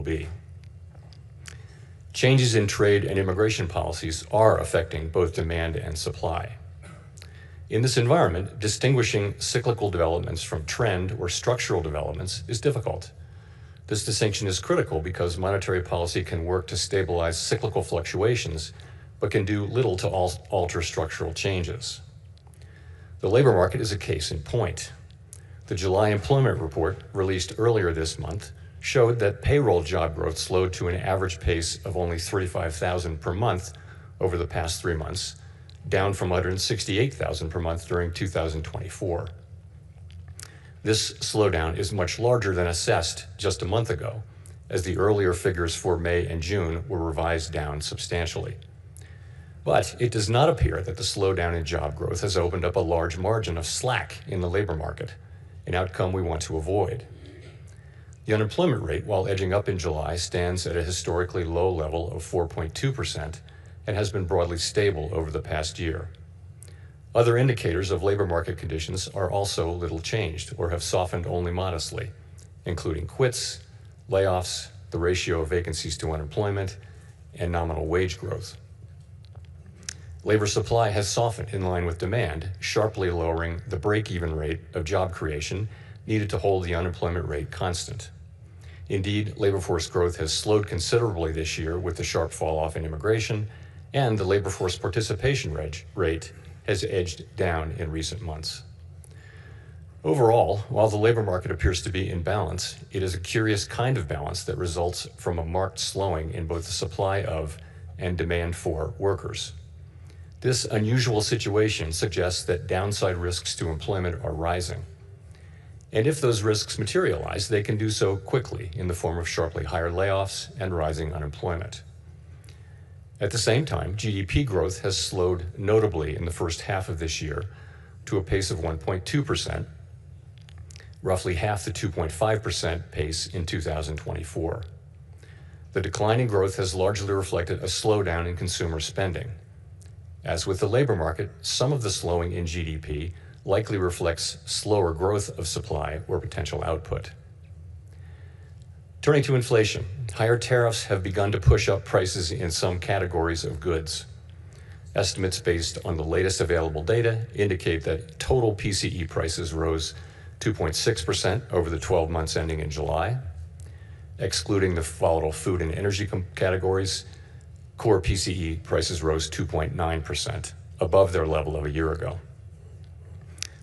will be. Changes in trade and immigration policies are affecting both demand and supply. In this environment, distinguishing cyclical developments from trend or structural developments is difficult. This distinction is critical because monetary policy can work to stabilize cyclical fluctuations, but can do little to alter structural changes. The labor market is a case in point. The July employment report, released earlier this month, showed that payroll job growth slowed to an average pace of only 35,000 per month over the past 3 months, down from 168,000 per month during 2024. This slowdown is much larger than assessed just a month ago, as the earlier figures for May and June were revised down substantially. But it does not appear that the slowdown in job growth has opened up a large margin of slack in the labor market, an outcome we want to avoid. The unemployment rate, while edging up in July, stands at a historically low level of 4.2% and has been broadly stable over the past year. Other indicators of labor market conditions are also little changed or have softened only modestly, including quits, layoffs, the ratio of vacancies to unemployment, and nominal wage growth. Labor supply has softened in line with demand, sharply lowering the break-even rate of job creation needed to hold the unemployment rate constant. Indeed, labor force growth has slowed considerably this year with the sharp fall-off in immigration, and the labor force participation rate has edged down in recent months. Overall, while the labor market appears to be in balance, it is a curious kind of balance that results from a marked slowing in both the supply of and demand for workers. This unusual situation suggests that downside risks to employment are rising. And if those risks materialize, they can do so quickly in the form of sharply higher layoffs and rising unemployment. At the same time, GDP growth has slowed notably in the first half of this year to a pace of 1.2%, roughly half the 2.5% pace in 2024. The decline in growth has largely reflected a slowdown in consumer spending. As with the labor market, some of the slowing in GDP likely reflects slower growth of supply or potential output. Turning to inflation, higher tariffs have begun to push up prices in some categories of goods. Estimates based on the latest available data indicate that total PCE prices rose 2.6% over the 12 months ending in July. Excluding the volatile food and energy categories, core PCE prices rose 2.9%, above their level of a year ago.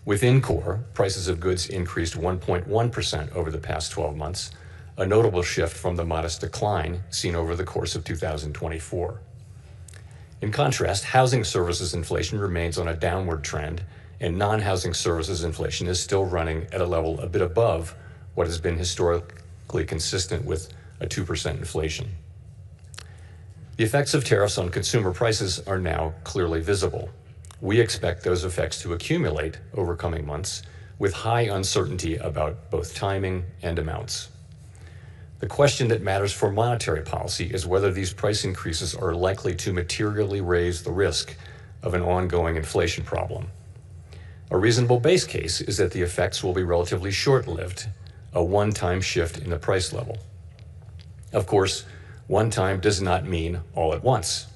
Within core, prices of goods increased 1.1% over the past 12 months, a notable shift from the modest decline seen over the course of 2024. In contrast, housing services inflation remains on a downward trend, and non-housing services inflation is still running at a level a bit above what has been historically consistent with a 2% inflation. The effects of tariffs on consumer prices are now clearly visible. We expect those effects to accumulate over coming months with high uncertainty about both timing and amounts. The question that matters for monetary policy is whether these price increases are likely to materially raise the risk of an ongoing inflation problem. A reasonable base case is that the effects will be relatively short-lived, a one-time shift in the price level. Of course, one time does not mean all at once.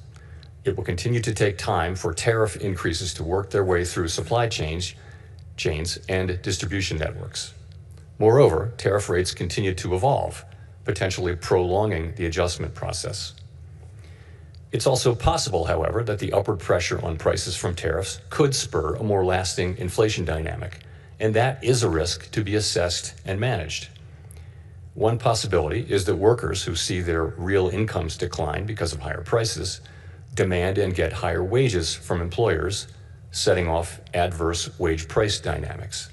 It will continue to take time for tariff increases to work their way through supply chains and distribution networks. Moreover, tariff rates continue to evolve, potentially prolonging the adjustment process. It's also possible, however, that the upward pressure on prices from tariffs could spur a more lasting inflation dynamic, and that is a risk to be assessed and managed. One possibility is that workers who see their real incomes decline because of higher prices demand and get higher wages from employers, setting off adverse wage price dynamics.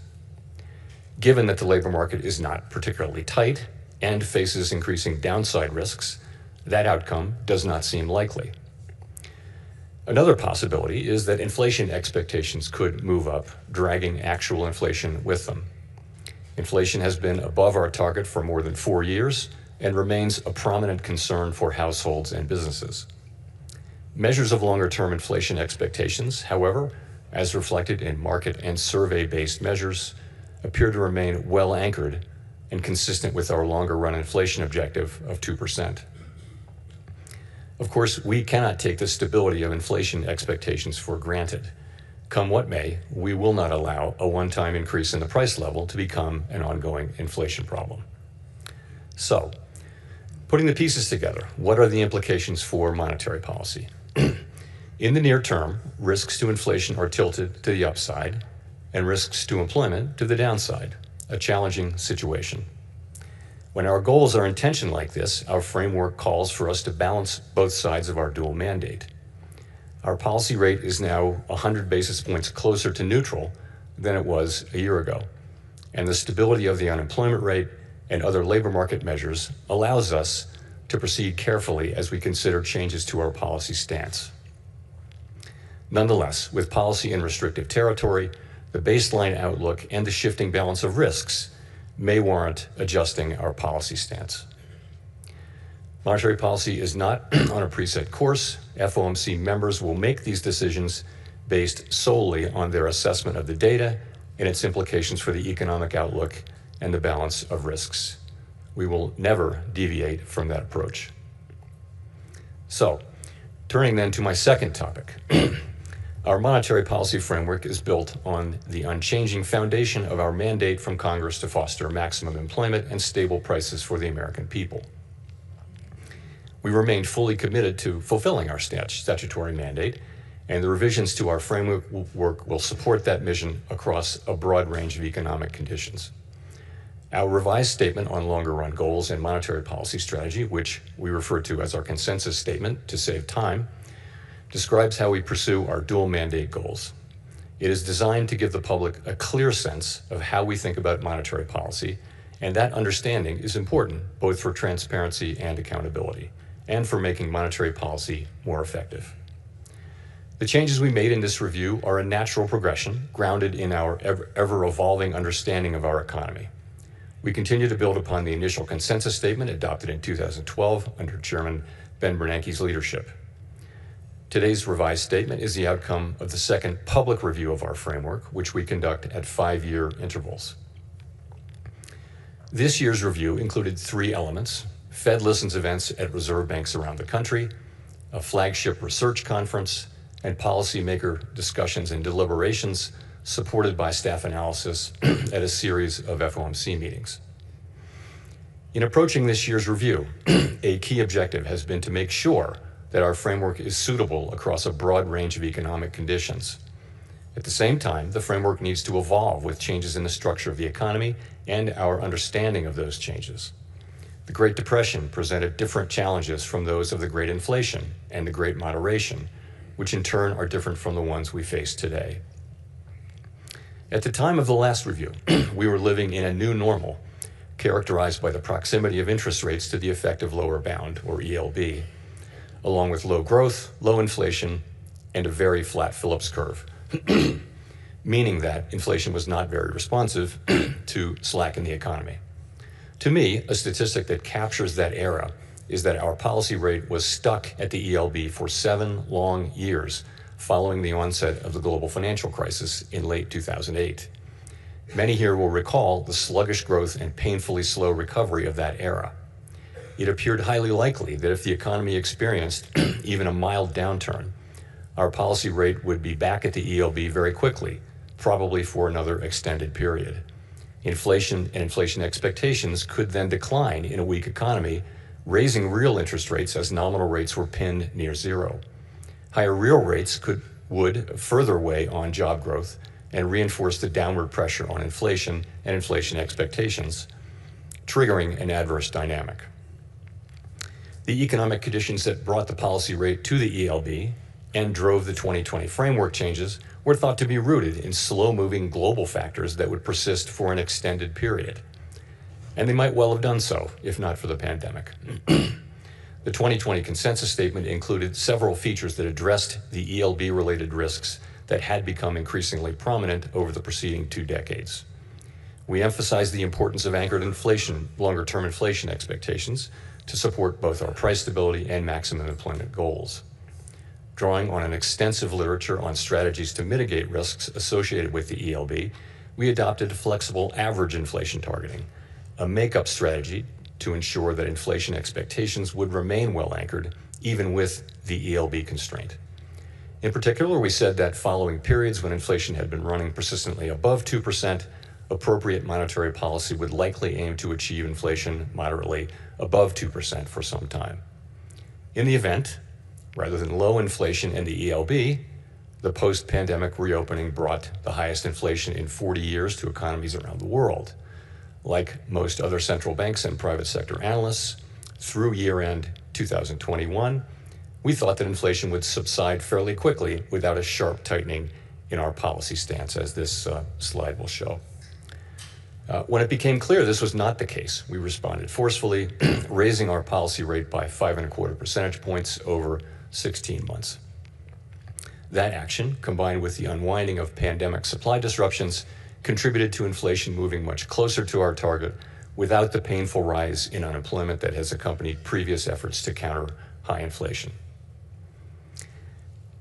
Given that the labor market is not particularly tight and faces increasing downside risks, that outcome does not seem likely. Another possibility is that inflation expectations could move up, dragging actual inflation with them. Inflation has been above our target for more than 4 years and remains a prominent concern for households and businesses. Measures of longer-term inflation expectations, however, as reflected in market and survey-based measures, appear to remain well anchored and consistent with our longer-run inflation objective of 2%. Of course, we cannot take the stability of inflation expectations for granted. Come what may, we will not allow a one-time increase in the price level to become an ongoing inflation problem. So, putting the pieces together, what are the implications for monetary policy? In the near term, risks to inflation are tilted to the upside and risks to employment to the downside, a challenging situation. When our goals are in tension like this, our framework calls for us to balance both sides of our dual mandate. Our policy rate is now 100 basis points closer to neutral than it was a year ago, and the stability of the unemployment rate and other labor market measures allows us to proceed carefully as we consider changes to our policy stance. Nonetheless, with policy in restrictive territory, the baseline outlook and the shifting balance of risks may warrant adjusting our policy stance. Monetary policy is not on a preset course. FOMC members will make these decisions based solely on their assessment of the data and its implications for the economic outlook and the balance of risks. We will never deviate from that approach. So, turning then to my second topic. Our monetary policy framework is built on the unchanging foundation of our mandate from Congress to foster maximum employment and stable prices for the American people. We remain fully committed to fulfilling our statutory mandate, and the revisions to our framework will support that mission across a broad range of economic conditions. Our revised statement on longer-run goals and monetary policy strategy, which we refer to as our consensus statement to save time, describes how we pursue our dual mandate goals. It is designed to give the public a clear sense of how we think about monetary policy, and that understanding is important both for transparency and accountability, and for making monetary policy more effective. The changes we made in this review are a natural progression grounded in our ever-evolving understanding of our economy. We continue to build upon the initial consensus statement adopted in 2012 under Chairman Ben Bernanke's leadership. Today's revised statement is the outcome of the second public review of our framework, which we conduct at 5-year intervals. This year's review included 3 elements: Fed Listens events at reserve banks around the country, a flagship research conference, and policymaker discussions and deliberations supported by staff analysis at a series of FOMC meetings. In approaching this year's review, a key objective has been to make sure that our framework is suitable across a broad range of economic conditions. At the same time, the framework needs to evolve with changes in the structure of the economy and our understanding of those changes. The Great Depression presented different challenges from those of the Great Inflation and the Great Moderation, which in turn are different from the ones we face today. At the time of the last review, we were living in a new normal, characterized by the proximity of interest rates to the effective lower bound, or ELB, along with low growth, low inflation, and a very flat Phillips curve, meaning that inflation was not very responsive to slack in the economy. To me, a statistic that captures that era is that our policy rate was stuck at the ELB for 7 long years following the onset of the global financial crisis in late 2008. Many here will recall the sluggish growth and painfully slow recovery of that era. It appeared highly likely that if the economy experienced even a mild downturn, our policy rate would be back at the ELB very quickly, probably for another extended period. Inflation and inflation expectations could then decline in a weak economy, raising real interest rates as nominal rates were pinned near zero. Higher real rates would further weigh on job growth and reinforce the downward pressure on inflation and inflation expectations, triggering an adverse dynamic. The economic conditions that brought the policy rate to the ELB and drove the 2020 framework changes were thought to be rooted in slow-moving global factors that would persist for an extended period. And they might well have done so, if not for the pandemic. The 2020 consensus statement included several features that addressed the ELB-related risks that had become increasingly prominent over the preceding 2 decades. We emphasized the importance of anchored inflation, longer-term inflation expectations, to support both our price stability and maximum employment goals. Drawing on an extensive literature on strategies to mitigate risks associated with the ELB, we adopted flexible average inflation targeting, a makeup strategy to ensure that inflation expectations would remain well anchored, even with the ELB constraint. In particular, we said that following periods when inflation had been running persistently above 2%, appropriate monetary policy would likely aim to achieve inflation moderately above 2% for some time. In the event, rather than low inflation and the ELB, the post-pandemic reopening brought the highest inflation in 40 years to economies around the world. Like most other central banks and private sector analysts, through year-end 2021, we thought that inflation would subside fairly quickly without a sharp tightening in our policy stance, as this slide will show. When it became clear this was not the case, we responded forcefully, raising our policy rate by 5.25 percentage points over 16 months. That action, combined with the unwinding of pandemic supply disruptions, contributed to inflation moving much closer to our target without the painful rise in unemployment that has accompanied previous efforts to counter high inflation.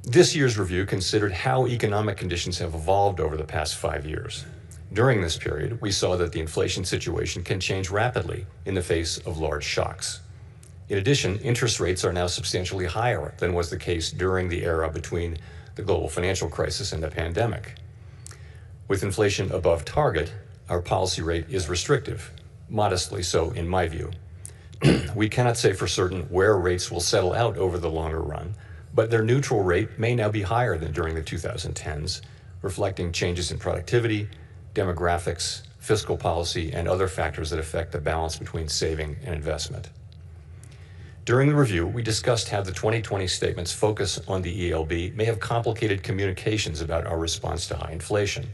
This year's review considered how economic conditions have evolved over the past 5 years. During this period, we saw that the inflation situation can change rapidly in the face of large shocks. In addition, interest rates are now substantially higher than was the case during the era between the global financial crisis and the pandemic. With inflation above target, our policy rate is restrictive, modestly so in my view. We cannot say for certain where rates will settle out over the longer run, but their neutral rate may now be higher than during the 2010s, reflecting changes in productivity, demographics, fiscal policy, and other factors that affect the balance between saving and investment. During the review, we discussed how the 2020 statement's focus on the ELB may have complicated communications about our response to high inflation.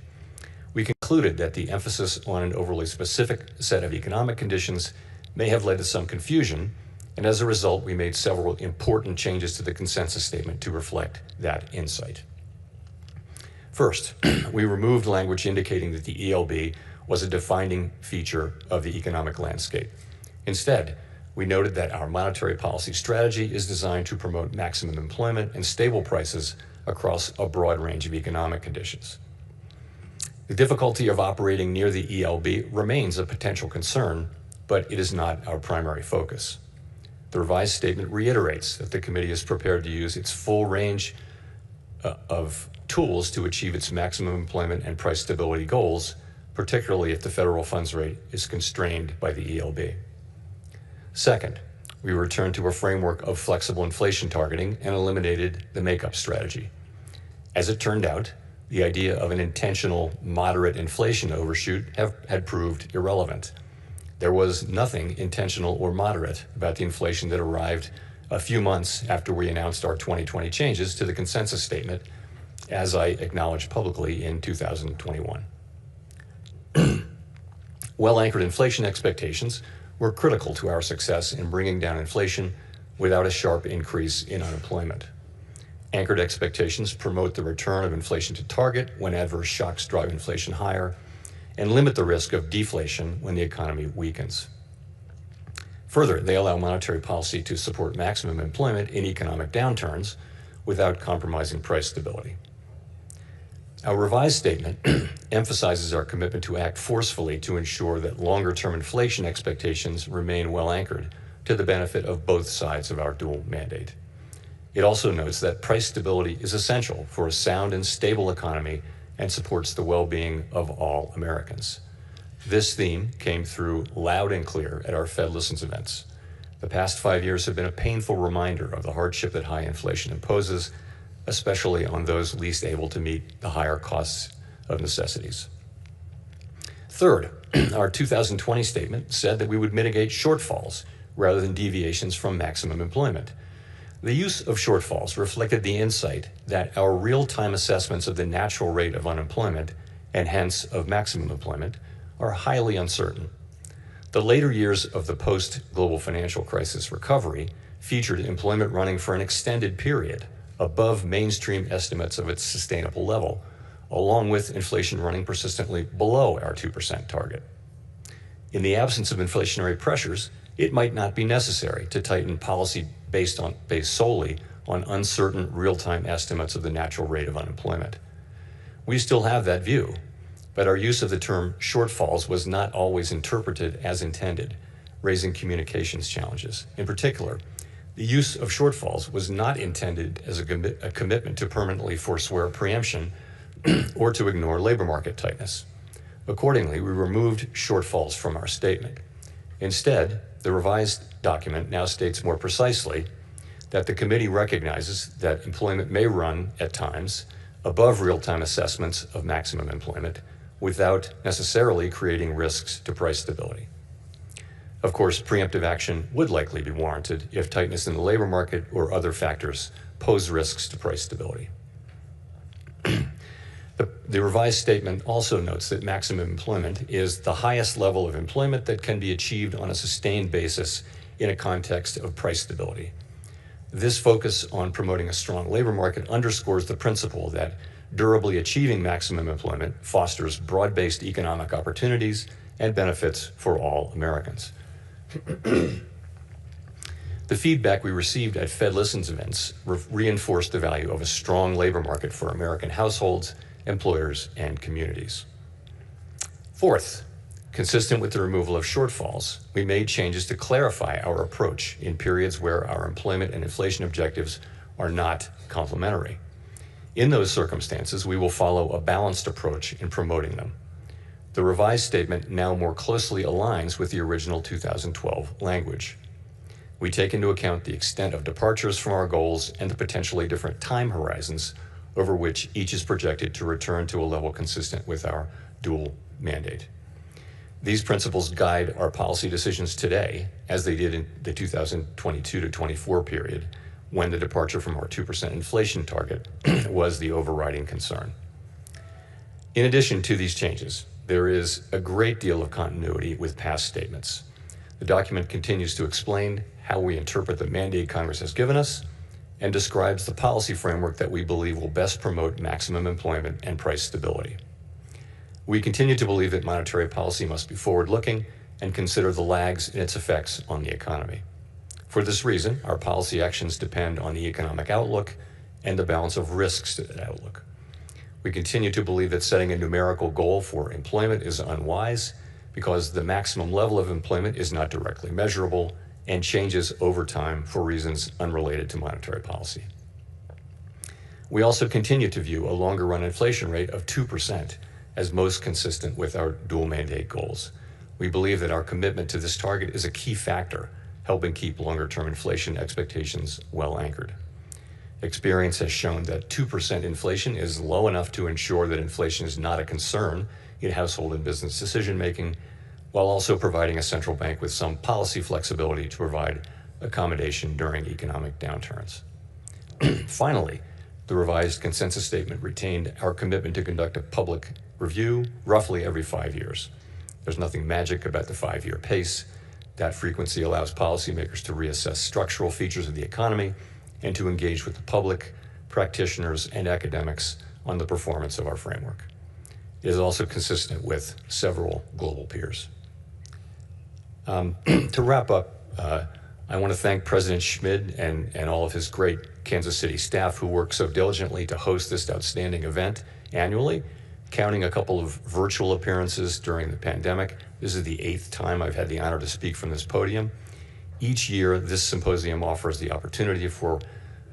We concluded that the emphasis on an overly specific set of economic conditions may have led to some confusion, and as a result, we made several important changes to the consensus statement to reflect that insight. First, we removed language indicating that the ELB was a defining feature of the economic landscape. Instead, we noted that our monetary policy strategy is designed to promote maximum employment and stable prices across a broad range of economic conditions. The difficulty of operating near the ELB remains a potential concern, but it is not our primary focus. The revised statement reiterates that the committee is prepared to use its full range of tools to achieve its maximum employment and price stability goals, particularly if the federal funds rate is constrained by the ELB. Second, we returned to a framework of flexible inflation targeting and eliminated the makeup strategy. As it turned out, the idea of an intentional moderate inflation overshoot had proved irrelevant. There was nothing intentional or moderate about the inflation that arrived a few months after we announced our 2020 changes to the consensus statement, as I acknowledged publicly in 2021. Well-anchored inflation expectations were critical to our success in bringing down inflation without a sharp increase in unemployment. Anchored expectations promote the return of inflation to target when adverse shocks drive inflation higher and limit the risk of deflation when the economy weakens. Further, they allow monetary policy to support maximum employment in economic downturns without compromising price stability. Our revised statement emphasizes our commitment to act forcefully to ensure that longer-term inflation expectations remain well anchored to the benefit of both sides of our dual mandate. It also notes that price stability is essential for a sound and stable economy and supports the well-being of all Americans. This theme came through loud and clear at our Fed Listens events. The past 5 years have been a painful reminder of the hardship that high inflation imposes, especially on those least able to meet the higher costs of necessities. Third, our 2020 statement said that we would mitigate shortfalls rather than deviations from maximum employment. The use of shortfalls reflected the insight that our real-time assessments of the natural rate of unemployment, and hence of maximum employment, are highly uncertain. The later years of the post-global financial crisis recovery featured employment running for an extended period, above mainstream estimates of its sustainable level, along with inflation running persistently below our 2% target. In the absence of inflationary pressures, it might not be necessary to tighten policy based solely on uncertain real-time estimates of the natural rate of unemployment. We still have that view, but our use of the term shortfalls was not always interpreted as intended, raising communications challenges. In particular, the use of shortfalls was not intended as a commitment to permanently forswear preemption or to ignore labor market tightness. Accordingly, we removed shortfalls from our statement. Instead, the revised document now states more precisely that the committee recognizes that employment may run at times above real-time assessments of maximum employment without necessarily creating risks to price stability. Of course, preemptive action would likely be warranted if tightness in the labor market or other factors pose risks to price stability. The revised statement also notes that maximum employment is the highest level of employment that can be achieved on a sustained basis in a context of price stability. This focus on promoting a strong labor market underscores the principle that durably achieving maximum employment fosters broad-based economic opportunities and benefits for all Americans. The feedback we received at Fed Listens events reinforced the value of a strong labor market for American households, employers, and communities. Fourth, consistent with the removal of shortfalls, we made changes to clarify our approach in periods where our employment and inflation objectives are not complementary. In those circumstances, we will follow a balanced approach in promoting them. The revised statement now more closely aligns with the original 2012 language. We take into account the extent of departures from our goals and the potentially different time horizons over which each is projected to return to a level consistent with our dual mandate. These principles guide our policy decisions today, as they did in the 2022 to 24 period, when the departure from our 2% inflation target was the overriding concern. In addition to these changes, there is a great deal of continuity with past statements. The document continues to explain how we interpret the mandate Congress has given us and describes the policy framework that we believe will best promote maximum employment and price stability. We continue to believe that monetary policy must be forward-looking and consider the lags in its effects on the economy. For this reason, our policy actions depend on the economic outlook and the balance of risks to that outlook. We continue to believe that setting a numerical goal for employment is unwise because the maximum level of employment is not directly measurable and changes over time for reasons unrelated to monetary policy. We also continue to view a longer-run inflation rate of 2% as most consistent with our dual mandate goals. We believe that our commitment to this target is a key factor, helping keep longer-term inflation expectations well anchored. Experience has shown that 2% inflation is low enough to ensure that inflation is not a concern in household and business decision-making, while also providing a central bank with some policy flexibility to provide accommodation during economic downturns. Finally, the revised consensus statement retained our commitment to conduct a public review roughly every 5 years. There's nothing magic about the 5-year pace. That frequency allows policymakers to reassess structural features of the economy and to engage with the public, practitioners, and academics on the performance of our framework. It is also consistent with several global peers. To wrap up, I want to thank President Schmid and all of his great Kansas City staff who work so diligently to host this outstanding event annually, counting a couple of virtual appearances during the pandemic. This is the 8th time I've had the honor to speak from this podium. Each year, this symposium offers the opportunity for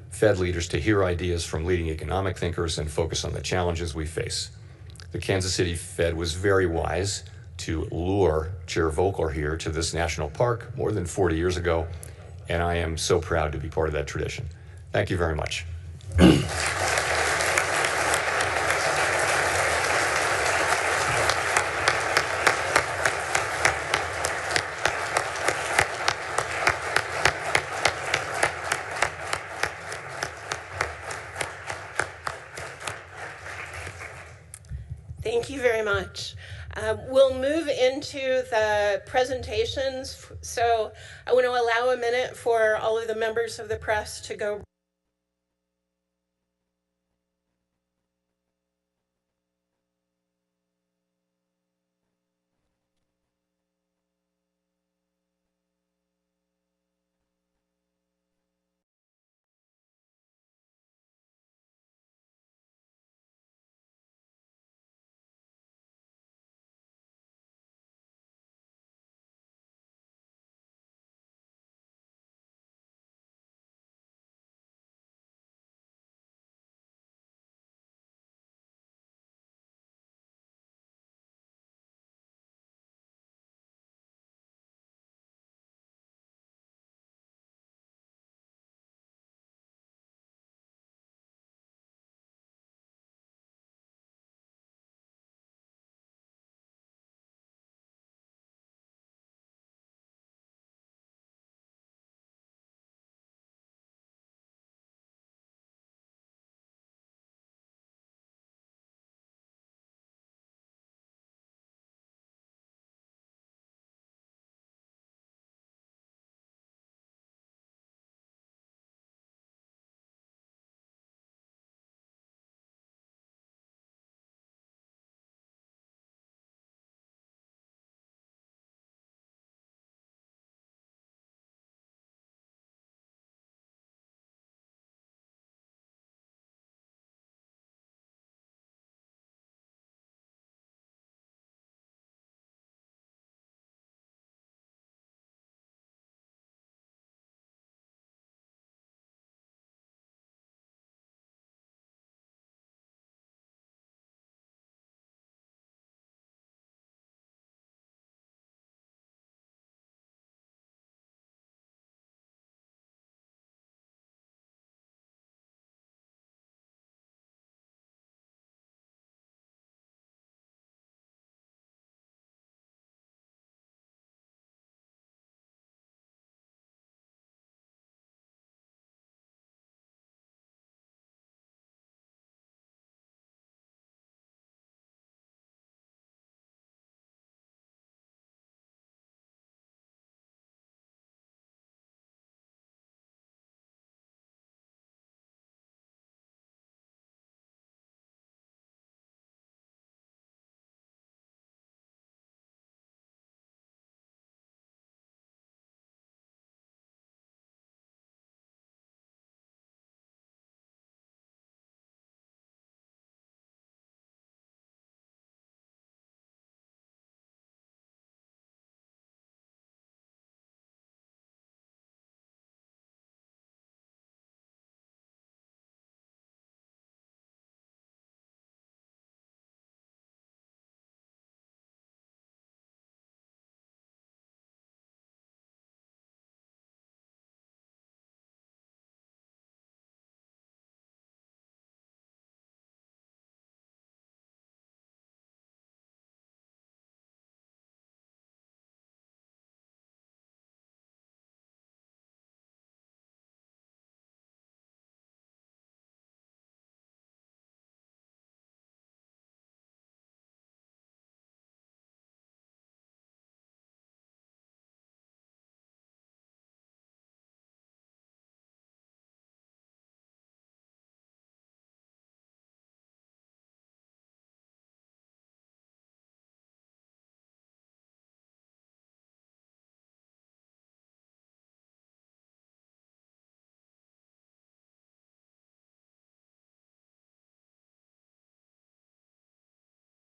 Fed leaders to hear ideas from leading economic thinkers and focus on the challenges we face. The Kansas City Fed was very wise to lure Chair Volcker here to this national park more than 40 years ago, and I am so proud to be part of that tradition. Thank you very much. Thank you very much. We'll move into the presentations. So I want to allow a minute for all of the members of the press to go